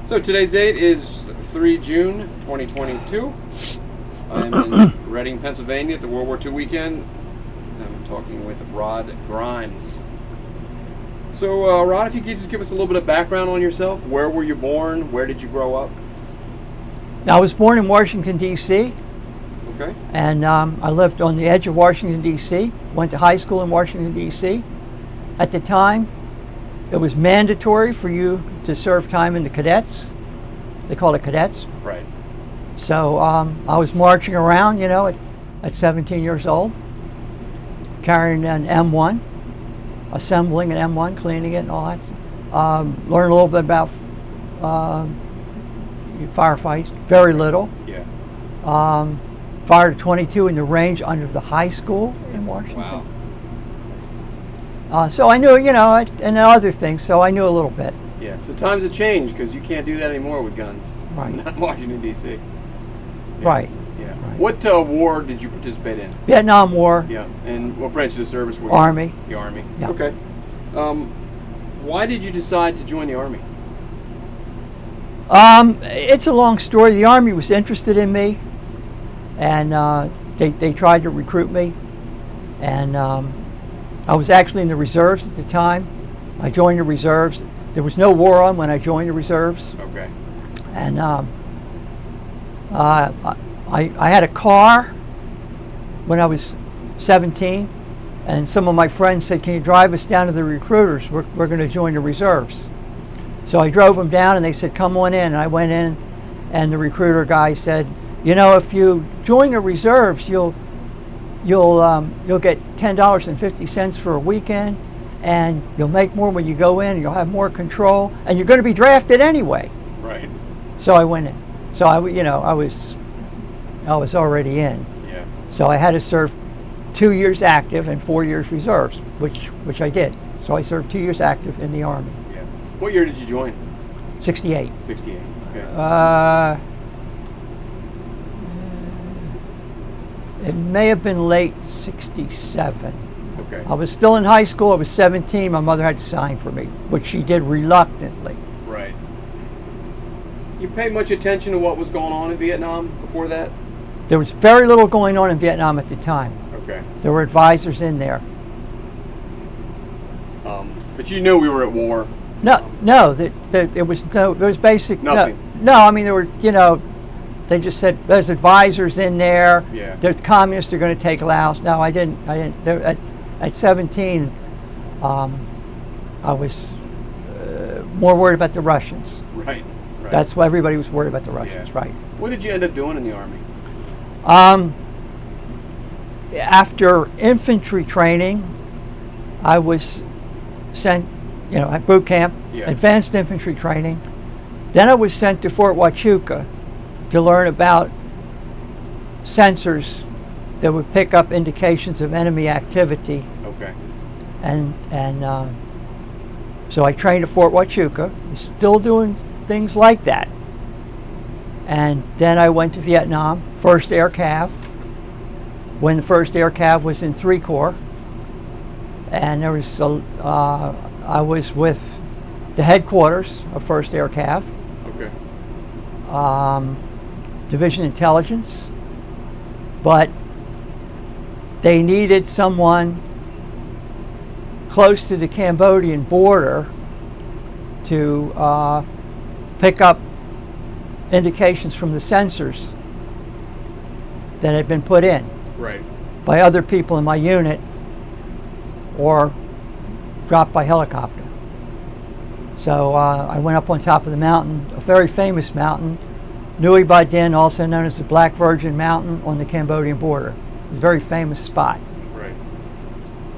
So today's date is 3 June 2022. I'm in Reading, Pennsylvania at the World War II weekend. I'm talking with Rod Grimes. So Rod, if you could just give us a little bit of background on yourself. Where were you born? Where did you grow up? I was born in Washington, D.C. Okay. And I lived on the edge of Washington, D.C. Went to high school in Washington, D.C. At the time, it was mandatory for you to serve time in the cadets. They called it cadets. Right. So I was marching around, at 17 years old, carrying an M1, assembling an M1, cleaning it and all that. Learned a little bit about firefights, very little. Yeah. Fired a 22 in the range under the high school in Washington. Wow. So I knew, and other things, so I knew a little bit. Yeah, so times have changed because you can't do that anymore with guns. Right. Not in Washington, D.C. Yeah. Right. Yeah. Right. What war did you participate in? Vietnam War. Yeah, and what branch of the service were you? Army. The Army. Yeah. Okay. Why did you decide to join the Army? It's a long story. The Army was interested in me, and they tried to recruit me, and I was actually in the reserves at the time. I joined the reserves. There was no war on when I joined the reserves. Okay. And I had a car when I was 17, and some of my friends said, "Can you drive us down to the recruiters? We're going to join the reserves." So I drove them down, and they said, "Come on in." And I went in, and the recruiter guy said, "If you join the reserves, you'll get $10.50 for a weekend, and you'll make more when you go in, and you'll have more control, and you're going to be drafted anyway." Right. So I went in. So I was already in. Yeah. So I had to serve 2 years active and 4 years reserves, which I did. So I served 2 years active in the Army. Yeah. What year did you join? 68. 68. Okay. It may have been late 67. Okay. I was still in high school. I was 17. My mother had to sign for me, which she did reluctantly. Right. You pay much attention to what was going on in Vietnam before that? There was very little going on in Vietnam at the time. Okay. There were advisors in there. But you knew we were at war. No, there was basic Nothing. No, I mean there were, they just said there's advisors in there. Yeah. The communists are going to take Laos. No, I didn't. At 17, I was more worried about the Russians. Right. That's why everybody was worried about the Russians, Yeah. right? What did you end up doing in the Army? After infantry training, I was sent, at boot camp, Yeah. advanced infantry training. Then I was sent to Fort Huachuca to learn about sensors that would pick up indications of enemy activity. Okay. And so I trained at Fort Huachuca, still doing things like that. And then I went to Vietnam, 1st Air Cav, when the 1st Air Cav was in 3 Corps. And there was I was with the headquarters of 1st Air Cav, Okay. Division Intelligence, but they needed someone close to the Cambodian border to pick up indications from the sensors that had been put in Right. by other people in my unit or dropped by helicopter. So I went up on top of the mountain, a very famous mountain, Nui Ba Din, also known as the Black Virgin Mountain on the Cambodian border. It's a very famous spot. Right.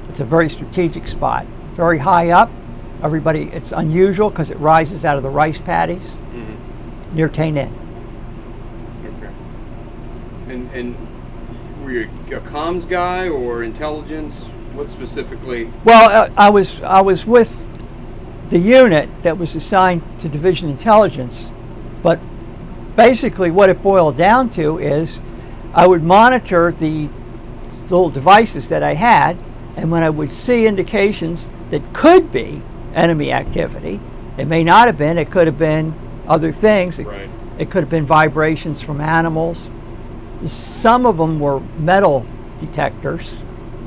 It's a very strategic spot. Very high up. It's unusual because it rises out of the rice paddies near Tay Ninh. Okay. And were you a comms guy or intelligence? What specifically? Well, I was with the unit that was assigned to Division Intelligence, but basically what it boiled down to is I would monitor the little devices that I had, and when I would see indications that could be enemy activity, it may not have been, it could have been other things. Right. It could have been vibrations from animals. Some of them were metal detectors,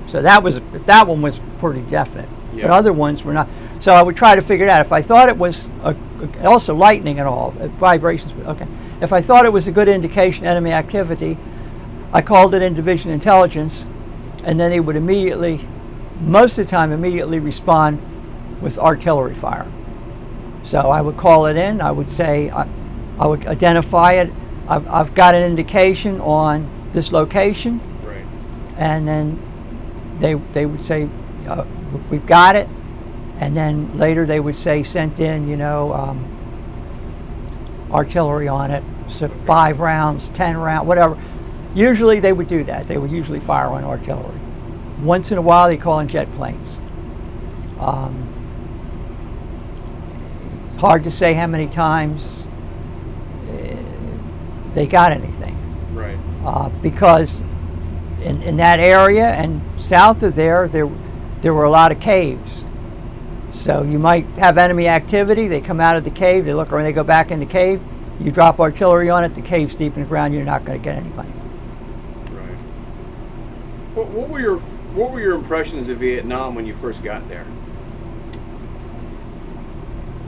so that one was pretty definite. Yeah. But other ones were not. So I would try to figure it out. If I thought it was also lightning and all vibrations, okay. If I thought it was a good indication of enemy activity, I called it in Division Intelligence, and then they would immediately, most of the time, immediately respond with artillery fire. So I would call it in. I would say, I would identify it. I've got an indication on this location, Right. and then they would say, we've got it, and then later they would say sent in, artillery on it, so 5 rounds, 10 rounds, whatever. Usually they would do that. They would usually fire on artillery. Once in a while they call in jet planes. It's hard to say how many times they got anything. Right. Because in that area and south of there were a lot of caves. So you might have enemy activity, they come out of the cave, they look around, they go back in the cave, you drop artillery on it, the cave's deep in the ground, you're not going to get anybody. Right. What were your impressions of Vietnam when you first got there?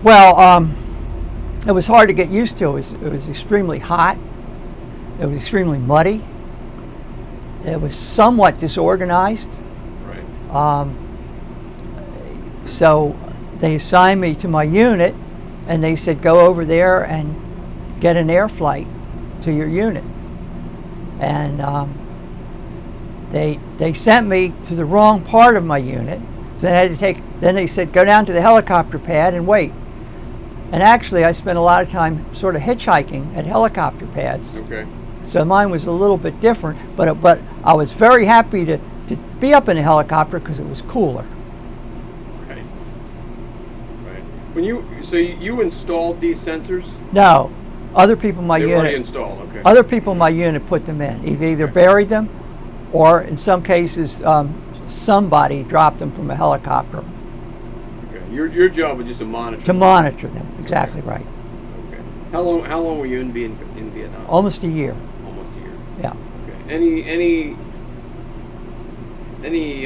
Well, it was hard to get used to. It was extremely hot. It was extremely muddy. It was somewhat disorganized. Right. So they assigned me to my unit, and they said, go over there and get an air flight to your unit. And they sent me to the wrong part of my unit. So I had to then they said, go down to the helicopter pad and wait. And actually, I spent a lot of time sort of hitchhiking at helicopter pads. Okay. So mine was a little bit different, but I was very happy to be up in a helicopter because it was cooler. Right. Right. When you installed these sensors? No, other people in my They were already unit. installed. Okay. Other people in my unit put them in. Either buried them, or in some cases, somebody dropped them from a helicopter. Okay. Your job was just to monitor. To monitor them. Exactly right. Okay. How long were you in Vietnam? Almost a year. Almost a year. Yeah. Okay. Any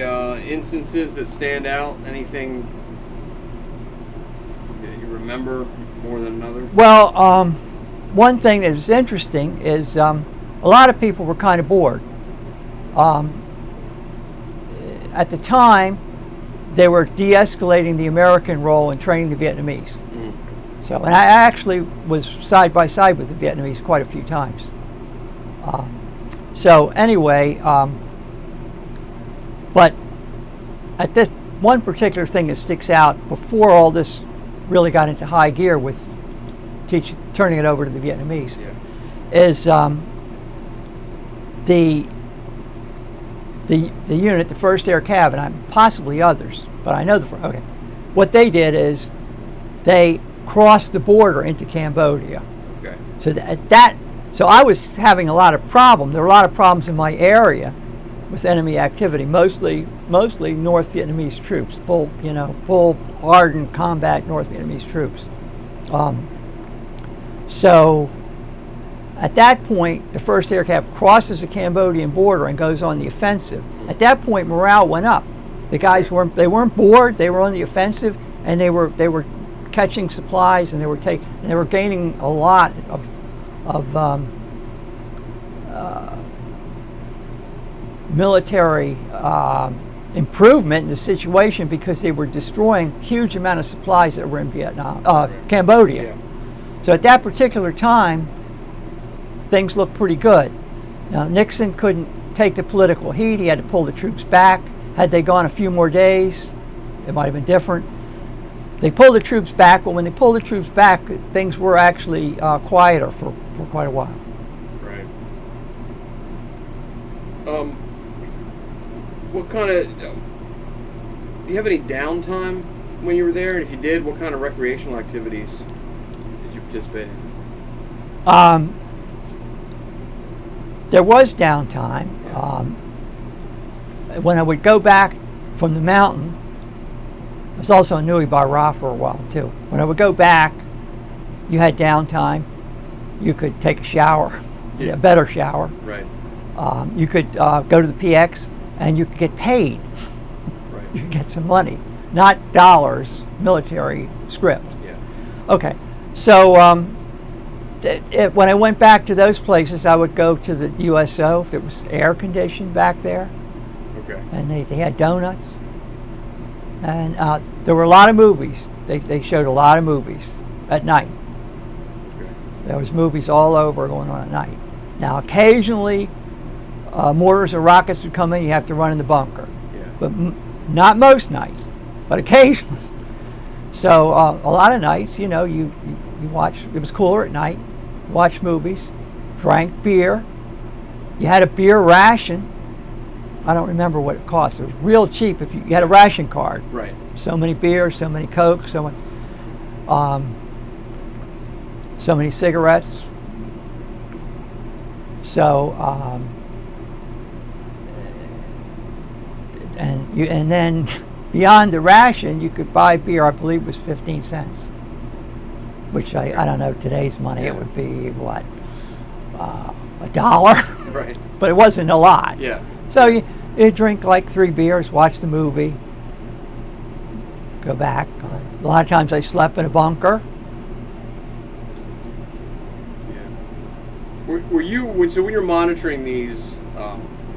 instances that stand out? Anything that you remember more than another? Well, one thing that was interesting is a lot of people were kind of bored. At the time, they were de-escalating the American role in training the Vietnamese. Mm. So, and I actually was side by side with the Vietnamese quite a few times. So anyway, but at this one particular thing that sticks out before all this really got into high gear with turning it over to the Vietnamese, Yeah. is the unit, the 1st Air Cav, and possibly others, but I know okay. What they did is they crossed the border into Cambodia. Okay. So I was having a lot of problems. There were a lot of problems in my area with enemy activity, mostly North Vietnamese troops, full hardened combat North Vietnamese troops. So at that point, the 1st Air Cav crosses the Cambodian border and goes on the offensive. At that point, morale went up. The guys weren't bored. They were on the offensive, and they were catching supplies, and they were gaining a lot of military improvement in the situation because they were destroying huge amount of supplies that were in Cambodia. Yeah. So at that particular time, things looked pretty good. Now, Nixon couldn't take the political heat. He had to pull the troops back. Had they gone a few more days, it might have been different. They pulled the troops back, but when they pulled the troops back, things were actually quieter for quite a while. Right. What kind of... do you have any downtime when you were there? And if you did, what kind of recreational activities did you participate in? There was downtime. When I would go back from the mountain, I was also in Nui Bar Ra for a while too. When I would go back, you had downtime. You could take a shower, Yeah. a better shower. Right. You could go to the PX and you could get paid. Right. You could get some money, not dollars, military script. Yeah. Okay, so when I went back to those places, I would go to the USO if it was air conditioned back there, Okay. and they had donuts. And there were a lot of movies. They showed a lot of movies at night. Okay. There was movies all over going on at night. Now, occasionally, mortars or rockets would come in. You have to run in the bunker, Yeah. but not most nights, but occasionally. So a lot of nights, you watch. It was cooler at night. Watched movies, drank beer. You had a beer ration. I don't remember what it cost. It was real cheap if you had a ration card. Right. So many beers, so many Coke, so many cigarettes. So and then beyond the ration, you could buy beer. I believe it was 15 cents, which I don't know today's money. Yeah. It would be what, $1, Right. but it wasn't a lot. Yeah. So you drink like 3 beers, watch the movie, go back. A lot of times I slept in a bunker. Yeah. Were you when you're monitoring these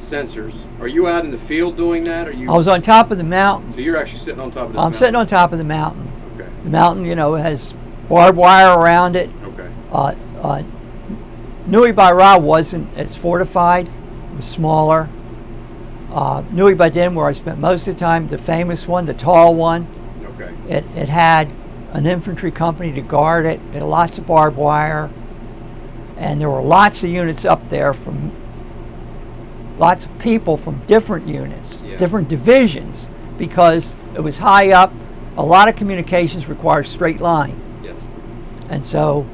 sensors? Are you out in the field doing that? Or you? I was on top of the mountain. So you're actually sitting on top of this I'm mountain? sitting on top of the mountain. Okay. The mountain, has barbed wire around it. Okay. Nui Bai Ra wasn't as fortified. It was smaller. Nui Bai Din, where I spent most of the time, the famous one, the tall one, Okay. it had an infantry company to guard it. It had lots of barbed wire. And there were lots of units up there from lots of people from different units, Yeah. different divisions, because it was high up. A lot of communications require straight line. Yes. And so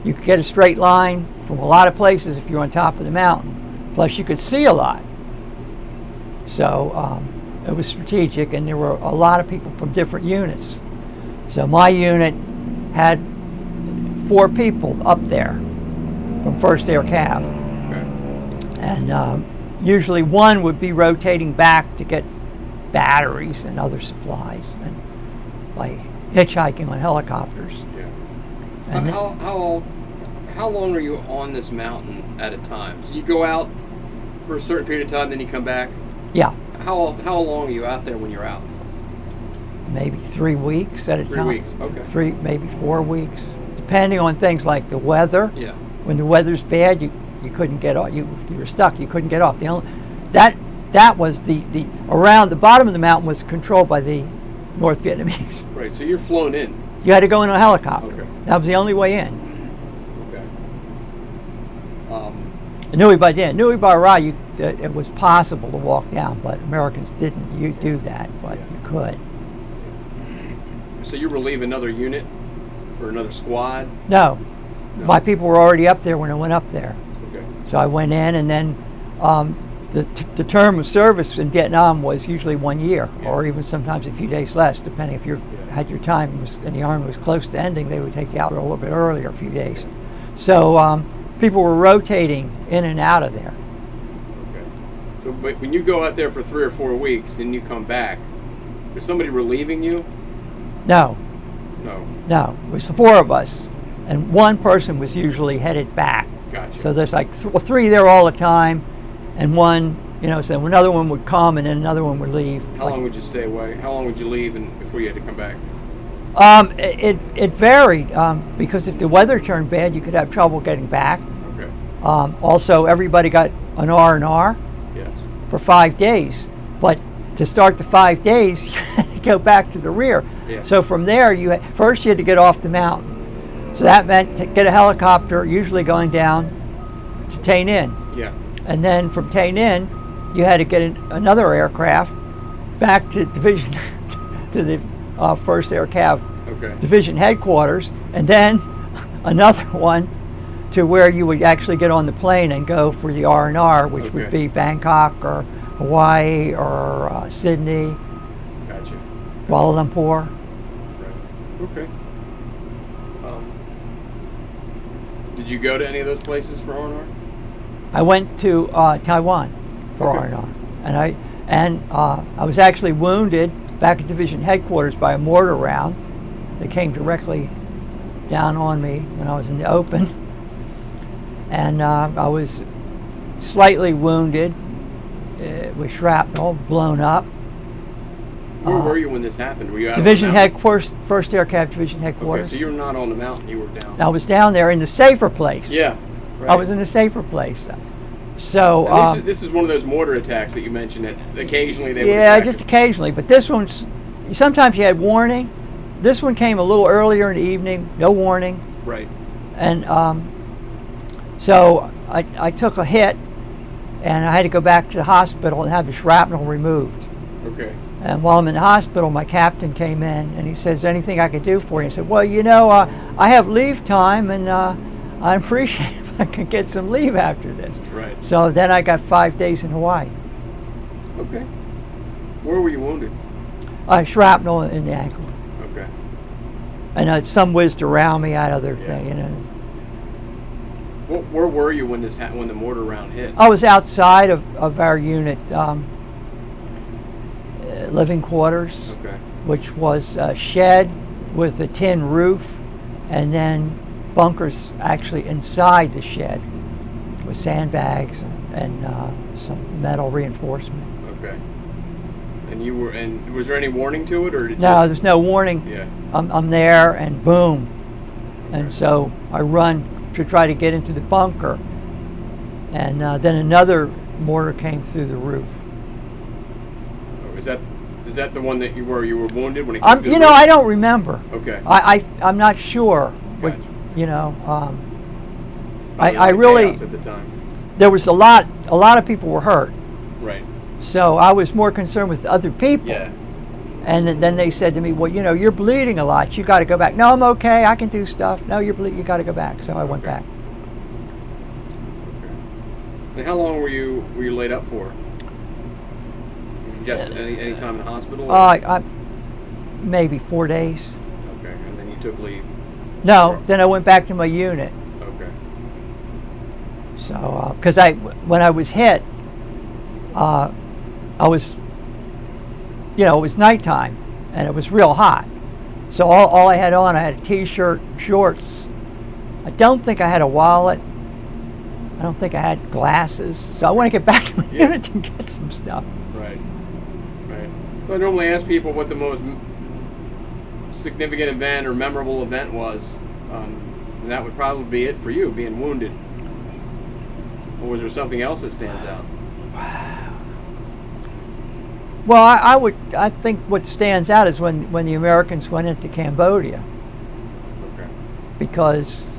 you could get a straight line from a lot of places if you're on top of the mountain. Plus you could see a lot. So it was strategic, and there were a lot of people from different units. So my unit had 4 people up there from 1st Air Cav. Okay. And usually one would be rotating back to get batteries and other supplies, and by hitchhiking on helicopters. Yeah. And How long are you on this mountain at a time? So you go out for a certain period of time, then you come back. Yeah, How long are you out there when you're out? maybe 3 weeks at a 3 time. weeks. Okay. 3, maybe 4 weeks, depending on things like the weather. Yeah. When the weather's bad, you couldn't get off. You were stuck. You couldn't get off. That was the around the bottom of the mountain was controlled by the North Vietnamese. Right. So you're flown in. You had to go in a helicopter. Okay. That was the only way in. Okay. Nui Bai Din, Nui Bai Ra, it was possible to walk down, but Americans didn't do that, but Yeah. you could. So you relieve another unit or another squad? No, No. my people were already up there when I went up there. Okay. So I went in, and then the term of service in Vietnam was usually 1 year, Yeah. or even sometimes a few days less, depending if you had your time and the army was close to ending, they would take you out a little bit earlier, a few days. So people were rotating in and out of there. Okay. So but when you go out there for 3 or 4 weeks, then you come back, is somebody relieving you? No, No. it was the 4 of us, and one person was usually headed back. Gotcha. So there's like 3 there all the time, and one, so another one would come, and then another one would leave. How long would you stay away? How long would you leave before you had to come back? It varied, because if the weather turned bad, you could have trouble getting back. Okay. Also, everybody got an R&R Yes. for 5 days, but to start the 5 days, you had to go back to the rear. Yeah. So from there, first you had to get off the mountain. So that meant to get a helicopter, usually going down to Tay Ninh. Yeah. And then from Tay Ninh, you had to get another aircraft back to division, to the 1st Air Cav Okay. division headquarters, and then another one to where you would actually get on the plane and go for the R&R, which would Okay. be Bangkok or Hawaii or Sydney, Gotcha. Kuala Lumpur. Right. Okay. Did you go to any of those places for R&R? I went to Taiwan for Okay. R&R, and I was actually wounded back at division headquarters by a mortar round that came directly down on me when I was in the open, and I was slightly wounded with shrapnel, blown up. Where were you when this happened? Were you out Division on the mountain? first Air Cav Division headquarters. Okay, so you were not on the mountain. You were down. I was down there in the safer place. Yeah. Right. I was in a safer place. So And this is one of those mortar attacks that you mentioned. That occasionally they would yeah, attack just you. occasionally. But this one's sometimes you had warning. This one came a little earlier in the evening, no warning, Right. and so I took a hit, and I had to go back to the hospital and have the shrapnel removed. Okay. And while I'm in the hospital, my captain came in and he says, "Anything I could do for you?" I said, "Well, you know, I have leave time, and I appreciate if I could get some leave after this." Right. So then I got 5 days in Hawaii. Okay. Where were you wounded? Shrapnel in the ankle, Okay. and some whizzed around me out of their Yeah. thing. You know, Where were you when when the mortar round hit? I was outside of our unit, living quarters, Okay. which was a shed with a tin roof, and then bunkers actually inside the shed with sandbags and some metal reinforcement. Okay. And you were, and was there any warning to it, or did No, there's no warning. Yeah. I'm there, and boom. And Okay. so I run to try to get into the bunker, and then another mortar came through the roof. Oh, is that the one that you were wounded when it came through You the know, roof? I don't remember. Okay. I'm not sure. What, Gotcha. you know, Probably I a lot of really chaos at the time. there was a lot of people were hurt, Right. so I was more concerned with other people. Yeah. And then they said to me, "Well, you know, you're bleeding a lot. You got to go back." "No, I'm okay. I can do stuff." "No, you're bleeding. You got to go back." So I went Okay. back. Okay. And how long were you laid up for? Just any time in the hospital? or- I maybe 4 days. Okay. And then you took leave. No, then I went back to my unit. Okay. So because when I was hit, I was, you know, it was nighttime and it was real hot. So all I had on, I had a t-shirt, shorts. I don't think I had a wallet. I don't think I had glasses. So I want to get back to my Yeah. unit to get some stuff. Right. Right. So I normally ask people what the most significant event or memorable event was, and that would probably be it for you, being wounded. Or was there something else that stands out? Well, I think what stands out is when the Americans went into Cambodia, Okay. because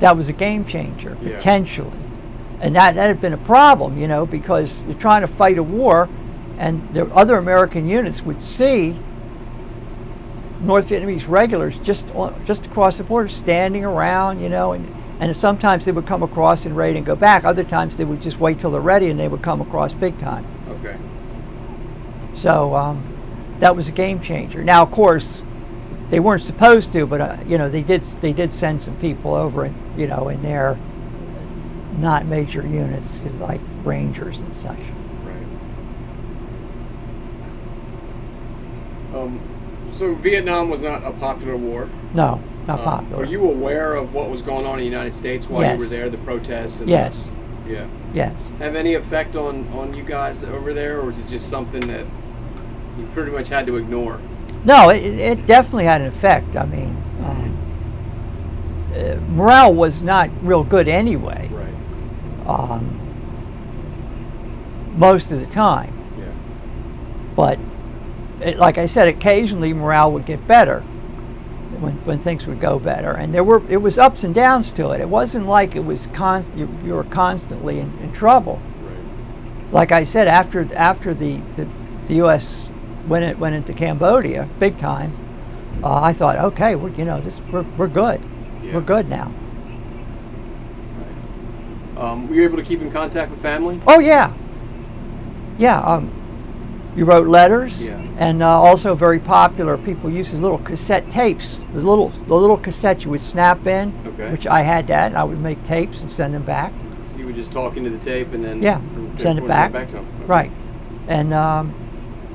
that was a game changer, Yeah. potentially. And that had been a problem, you know, because you're trying to fight a war, and the other American units would see North Vietnamese regulars just across the border, standing around, you know, and sometimes they would come across and raid and go back. Other times they would just wait till they're ready and they would come across big time. Okay. So that was a game changer. Now, of course, they weren't supposed to, but you know, they did send some people over, you know, in their not major units like Rangers and such. Right. So Vietnam was not a popular war. No, not popular. Were you aware of what was going on in the United States while you were Yes. there, the protests? And Yes. Yeah. Yes. Have any effect on you guys over there, or was it just something that you pretty much had to ignore? No, it definitely had an effect. I mean, morale was not real good anyway. Right. Most of the time. Yeah. But like I said, occasionally morale would get better when things would go better, and it was ups and downs to it. It wasn't like it was you were constantly in trouble. Right. Like I said, after the U.S. went into Cambodia big time, I thought, okay, we're good. Yeah. We're good now. Right. Were you able to keep in contact with family? Oh yeah, yeah. You wrote letters, Yeah. and also very popular. People used the little cassette tapes, the little cassettes you would snap in, Okay. which I had that. And I would make tapes and send them back. So you would just talk into the tape and then Send it back. to them. Okay. Right, and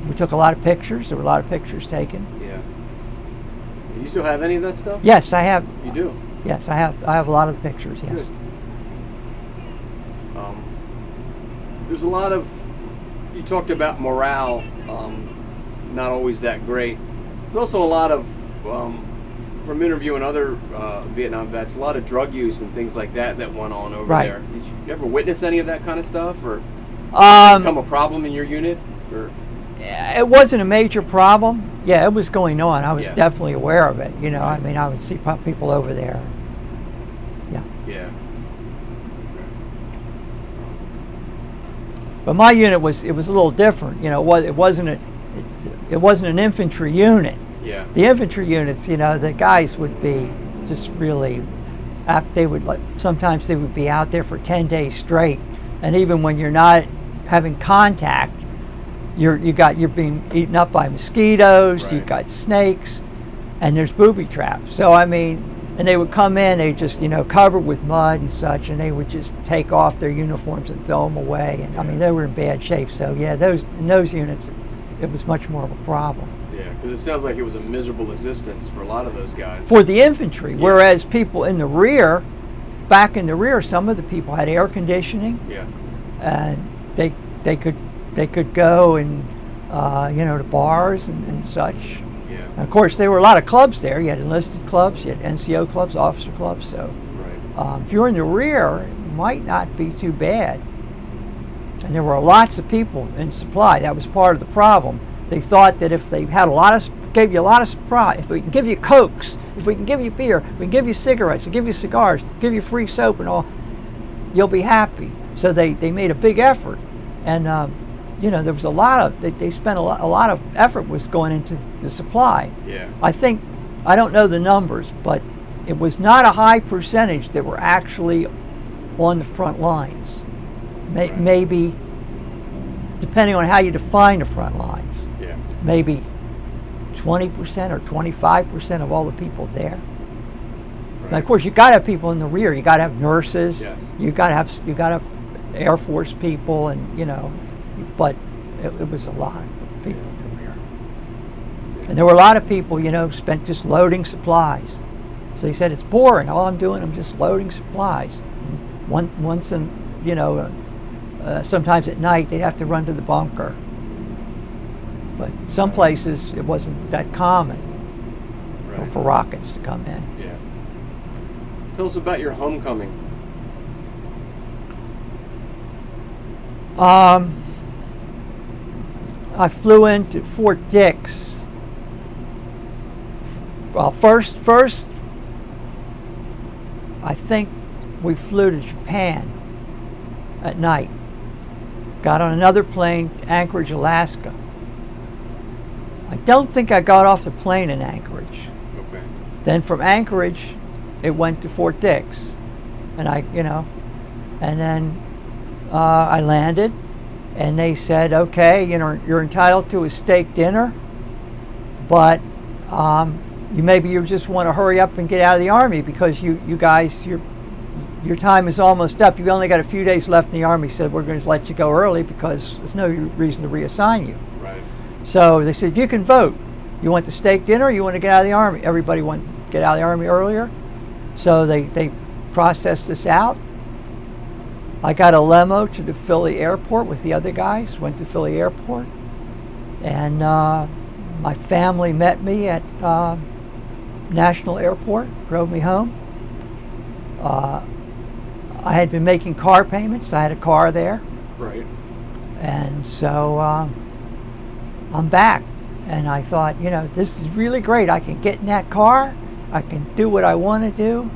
we took a lot of pictures. There were a lot of pictures taken. Yeah. You still have any of that stuff? Yes, I have. You do. Yes, I have. I have a lot of the pictures. Yes. Good. There's a lot of. You talked about morale, not always that great. There's also a lot of, from interviewing other Vietnam vets, a lot of drug use and things like that went on over Right. there. Did you ever witness any of that kind of stuff, or become a problem in your unit? Or It wasn't a major problem. Yeah, it was going on. I was Yeah. definitely aware of it. You know, Right. I mean, I would see people over there. Yeah. yeah, But my unit was a little different. You know, it wasn't an infantry unit. yeah, The infantry units, you know, the guys would be just really, they would sometimes they would be out there for 10 days straight, and even when you're not having contact, you're being eaten up by mosquitoes. Right. You've got snakes, and there's booby traps. So I mean, and they would come in, they just covered with mud and such, and they would just take off their uniforms and throw them away. And I mean, they were in bad shape. So yeah, in those units, it was much more of a problem. yeah. Because it sounds like it was a miserable existence for a lot of those guys. For the infantry, Yeah. whereas people in the rear, back in the rear, some of the people had air conditioning, Yeah, and they could go and to bars and such. yeah, And of course, there were a lot of clubs there. You had enlisted clubs, you had NCO clubs, officer clubs. So right. if you were in the rear, it might not be too bad. And there were lots of people in supply. That was part of the problem. They thought that if they had gave you a lot of supply, if we can give you Cokes, if we can give you beer, we can give you cigarettes, we give you cigars, give you free soap and all, you'll be happy. So they made a big effort. And there was a lot of, they spent a lot of effort was going into the supply. Yeah, I don't know the numbers, but it was not a high percentage that were actually on the front lines. Right. Maybe, depending on how you define the front lines, yeah, maybe 20% or 25% of all the people there. right. Now, of course, you got to have people in the rear. You got to have nurses. Yes. You got to have Air Force people, and but it was a lot of people in the rear. And there were a lot of people, spent just loading supplies. So he said, it's boring. All I'm doing, I'm just loading supplies. Once in, sometimes at night they'd have to run to the bunker. But some places it wasn't that common Right. for rockets to come in. Yeah. Tell us about your homecoming. I flew into Fort Dix. Well, first, I think we flew to Japan at night. Got on another plane to Anchorage, Alaska. I don't think I got off the plane in Anchorage. Okay. Then from Anchorage, it went to Fort Dix, and and then I landed, and they said, okay, you're entitled to a steak dinner, but you just want to hurry up and get out of the Army because you guys, your time is almost up. You've only got a few days left in the Army. Said we're going to let you go early because there's no reason to reassign you. Right. So they said, you can vote. You want the steak dinner or you want to get out of the Army? Everybody wanted to get out of the Army earlier. So they processed us out. I got a limo to the Philly airport with the other guys, went to Philly airport. And my family met me at National Airport, drove me home. I had been making car payments. I had a car there. Right. And so I'm back, and I thought, this is really great. I can get in that car. I can do what I want to do.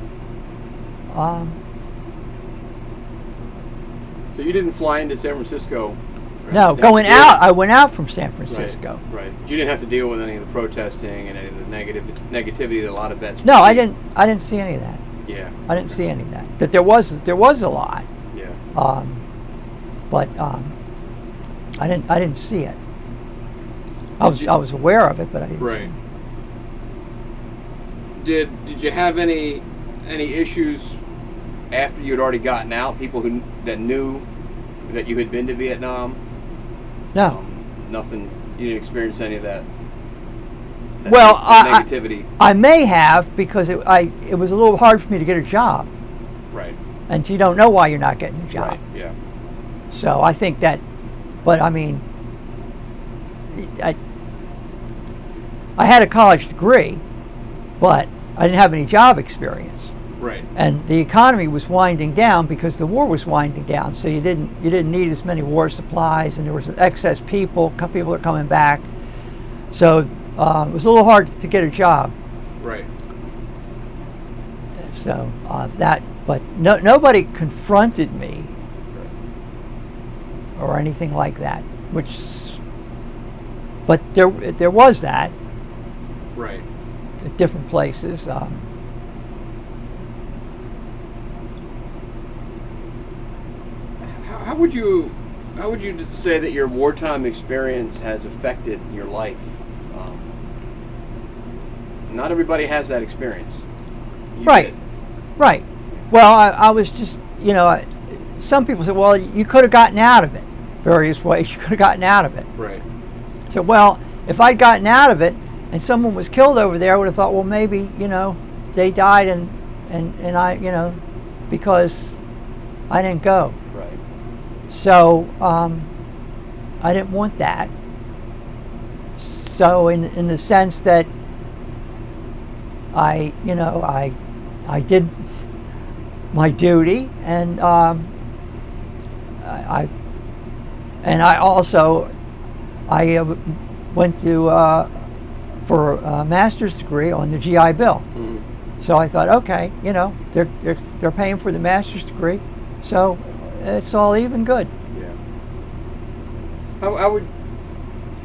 So you didn't fly into San Francisco? Right? No, going out. I went out from San Francisco. Right. You didn't have to deal with any of the protesting and any of the negativity that a lot of vets. No, I didn't see any of that. Yeah. I didn't see any of that. But there was a lot. Yeah. But I didn't see it. I was aware of it, but I didn't. Right. Did you have any issues after you had already gotten out? People that knew that you had been to Vietnam? No. Nothing. You didn't experience any of that. Well, negativity. I may have, because it was a little hard for me to get a job. Right. And you don't know why you're not getting the job. Right. Yeah. So I think that, but I mean, I had a college degree, but I didn't have any job experience. Right. And the economy was winding down because the war was winding down. So you didn't need as many war supplies, and there was excess people. People are coming back. So it was a little hard to get a job. Right. So but nobody confronted me or anything like that. But there was that. Right. At different places. How would you say that your wartime experience has affected your life? Not everybody has that experience. Right. Right. Well, I was just, some people say, well, you could have gotten out of it. Various ways you could have gotten out of it. Right. So, well, if I'd gotten out of it and someone was killed over there, I would have thought, well, maybe, they died and I, because I didn't go. Right. So, I didn't want that. So, in the sense that I did my duty, and I also went to for a master's degree on the GI Bill. Mm-hmm. So I thought, okay, they're paying for the master's degree, so it's all even good. Yeah.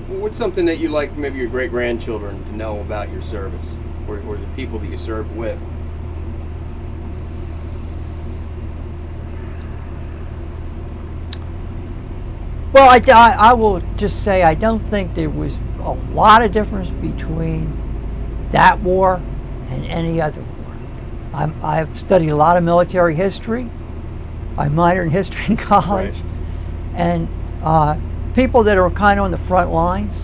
What's something that you like, maybe your great grandchildren, to know about your service, or the people that you served with? Well, I will just say I don't think there was a lot of difference between that war and any other war. I've studied a lot of military history. I minored in history in college. Right. And people that are kind of on the front lines,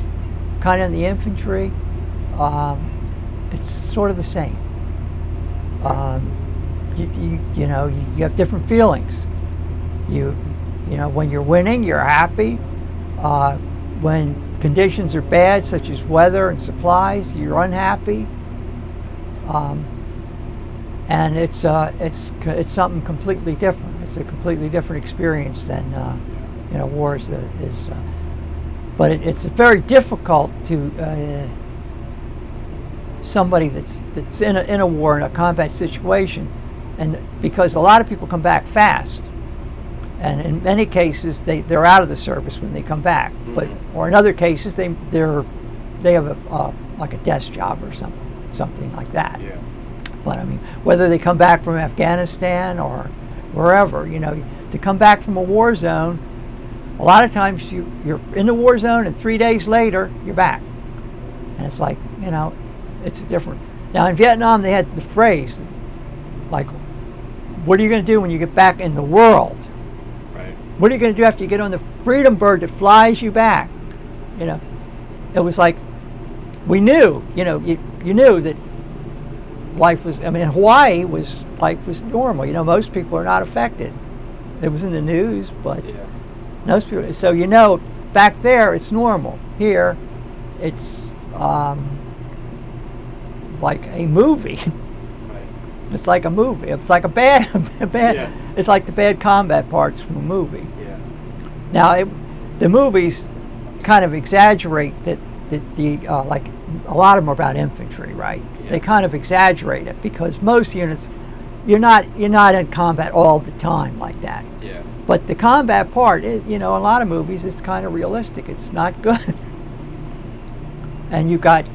kind of in the infantry, it's sort of the same. You have different feelings. When you're winning, you're happy. When conditions are bad, such as weather and supplies, you're unhappy. And it's something completely different. It's a completely different experience than war is. But it's very difficult to somebody that's in a war, in a combat situation, and because a lot of people come back fast. And in many cases, they're out of the service when they come back. Mm-hmm. Or in other cases, they have like a desk job or something like that. Yeah. But I mean, whether they come back from Afghanistan or wherever, to come back from a war zone, a lot of times you're in the war zone and 3 days later you're back, and it's like it's different. Now in Vietnam, they had the phrase like, "What are you going to do when you get back in the world?" What are you going to do after you get on the Freedom Bird that flies you back? It was like we knew. You knew that life was. I mean, Hawaii life was normal. Most people are not affected. It was in the news, but most people. So back there it's normal. Here, it's like a movie. It's like a movie. It's like a bad. Yeah. It's like the bad combat parts from a movie. Yeah. Now, the movies kind of exaggerate that like a lot of them are about infantry, right? Yeah. They kind of exaggerate it because most units, you're not in combat all the time like that. Yeah. But the combat part, in a lot of movies, it's kind of realistic. It's not good. And you got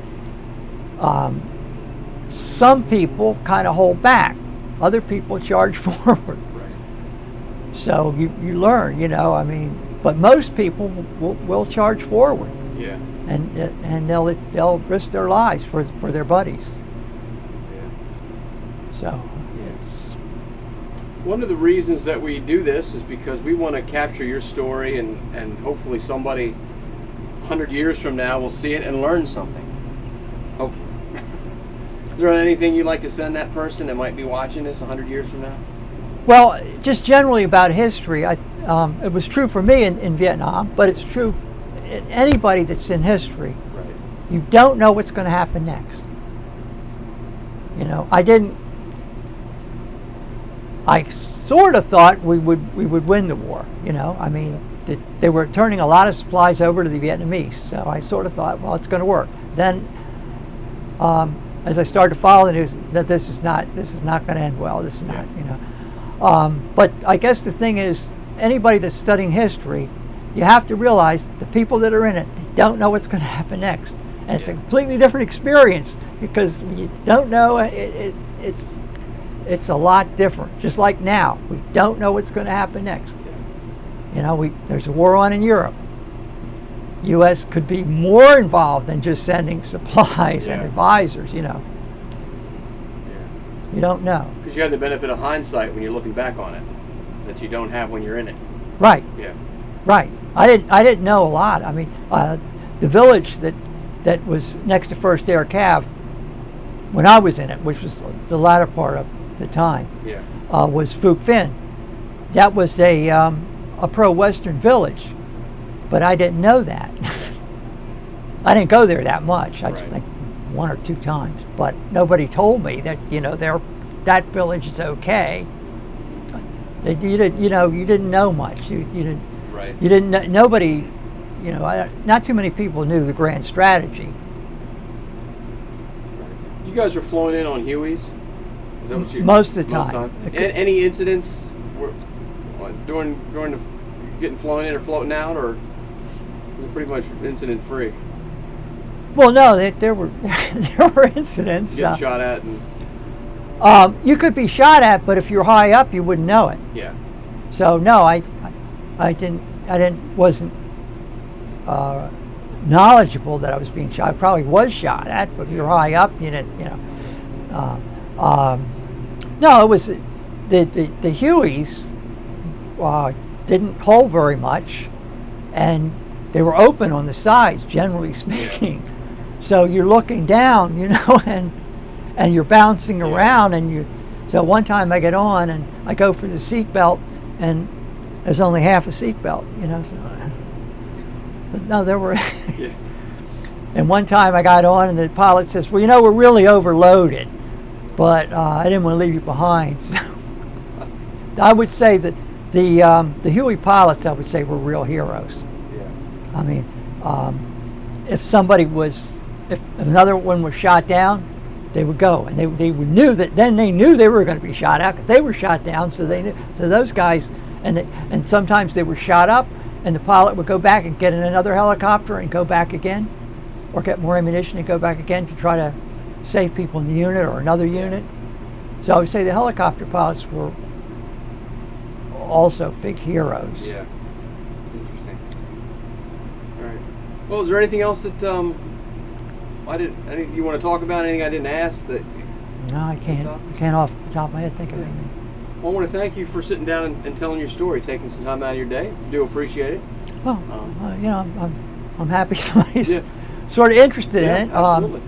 some people kind of hold back. Other people charge forward. So you learn, but most people will charge forward. Yeah. And they'll risk their lives for their buddies. Yeah. So. Yes. One of the reasons that we do this is because we want to capture your story, and hopefully somebody 100 years from now will see it and learn something. Hopefully. Is there anything you'd like to send that person that might be watching this 100 years from now? Well, just generally about history, it was true for me in Vietnam, but it's true anybody that's in history. Right. You don't know what's going to happen next. You know, I sort of thought we would win the war. You know, I mean, they were turning a lot of supplies over to the Vietnamese, so I sort of thought, well, it's going to work. Then, as I started to follow the news, that this is not going to end well. This is not, you know. But I guess the thing is, anybody that's studying history, you have to realize the people that are in it, they don't know what's going to happen next, and it's a completely different experience because you don't know. It's a lot different. Just like now, we don't know what's going to happen next. You know, there's a war on in Europe. U.S. could be more involved than just sending supplies and advisors. You know, you don't know. Because you have the benefit of hindsight when you're looking back on it, that you don't have when you're in it. Right. Yeah. Right. I didn't know a lot. I mean, the village that was next to First Air Cav when I was in it, which was the latter part of the time, was Phuc Vinh. That was a pro-Western village, but I didn't know that. I didn't go there that much. I think 1 or 2 times, but nobody told me that that village is okay. You didn't know much. You didn't. Right. You didn't know, nobody, not too many people knew the grand strategy. You guys were flown in on Hueys? Is that what you, most of the time. Any incidents during the getting flown in or floating out, or was it pretty much incident free? Well, no, there were incidents. Getting shot at and. You could be shot at, but if you're high up, you wouldn't know it. Yeah. So no, I wasn't knowledgeable that I was being shot. I probably was shot at, but if you're high up, you didn't, no, it was the Hueys didn't hold very much, and they were open on the sides, generally speaking. So you're looking down, and you're bouncing around, and so one time I get on and I go for the seat belt, and there's only half a seat belt, so. But no, there were. And one time I got on, and the pilot says, "Well, we're really overloaded, but I didn't want to leave you behind." So I would say that the Huey pilots, I would say, were real heroes. Yeah. I mean, if another one was shot down, they would go, and they knew that. Then they knew they were going to be shot out because they were shot down. So they knew. So those guys, and sometimes they were shot up, and the pilot would go back and get in another helicopter and go back again, or get more ammunition and go back again to try to save people in the unit or another unit. So I would say the helicopter pilots were also big heroes. Yeah. Interesting. All right. Well, is there anything else that you want to talk about? Anything I didn't ask that? No, I can't. I can't off the top of my head think of anything. Well, I want to thank you for sitting down and telling your story, taking some time out of your day. Do appreciate it. Well, I'm happy somebody's sort of interested in it. Absolutely.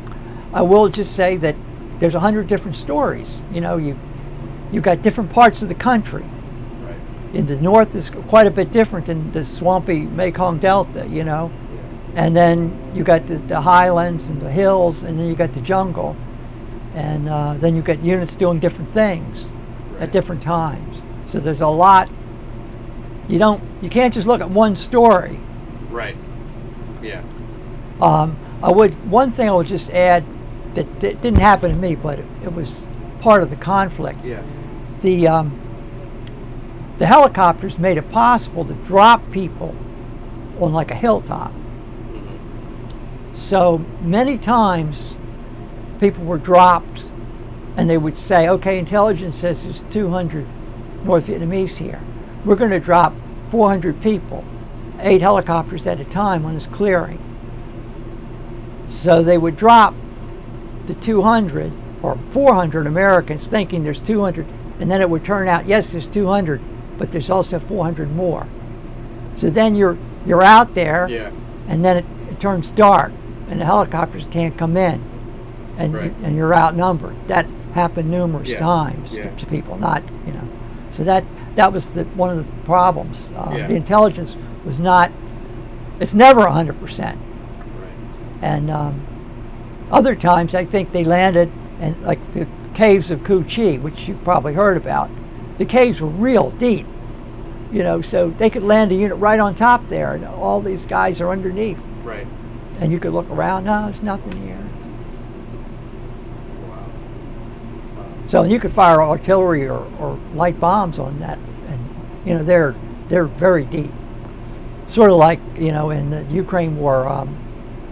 I will just say that there's 100 different stories. You've got different parts of the country. Right. In the north is quite a bit different than the swampy Mekong Delta, Yeah. And then you got the highlands and the hills, and then you got the jungle, and then you got units doing different things at different times. So there's a lot. You can't just look at one story. Right. Yeah. One thing I would just add that didn't happen to me, but it was part of the conflict. Yeah. The helicopters made it possible to drop people on like a hilltop. Mm-hmm. So many times people were dropped, and they would say, okay, intelligence says there's 200 North Vietnamese here. We're going to drop 400 people, 8 helicopters at a time on this clearing. So they would drop the 200 or 400 Americans thinking there's 200, and then it would turn out, yes, there's 200, but there's also 400 more. So then you're out there, Yeah. and then it turns dark, and the helicopters can't come in, and Right. and you're outnumbered. That happened numerous Yeah. times Yeah. to people, not, you know. So that was one of the problems. Yeah. The intelligence was not. It's never 100%. Right. And other times, I think they landed, and like the caves of Ku Chi, which you've probably heard about. The caves were real deep, you know, so they could land a unit right on top there, and all these guys are underneath. Right. And you could look around. No, there's nothing here. Wow. So you could fire artillery or light bombs on that, and you know they're very deep. Sort of like, you know, in the Ukraine war,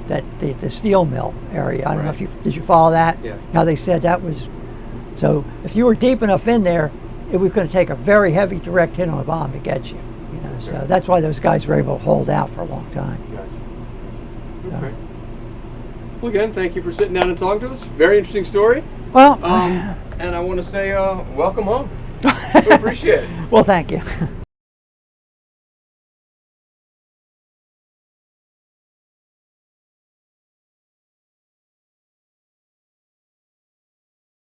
that the steel mill area. I don't know if did you follow that? Yeah. How they said that was. So if you were deep enough in there, it was going to take a very heavy direct hit on a bomb to get you. You know, so Okay. that's why those guys were able to hold out for a long time. Gotcha. Okay. Well, again, thank you for sitting down and talking to us. Very interesting story. Well, And I want to say, welcome home. We appreciate it. well, thank you.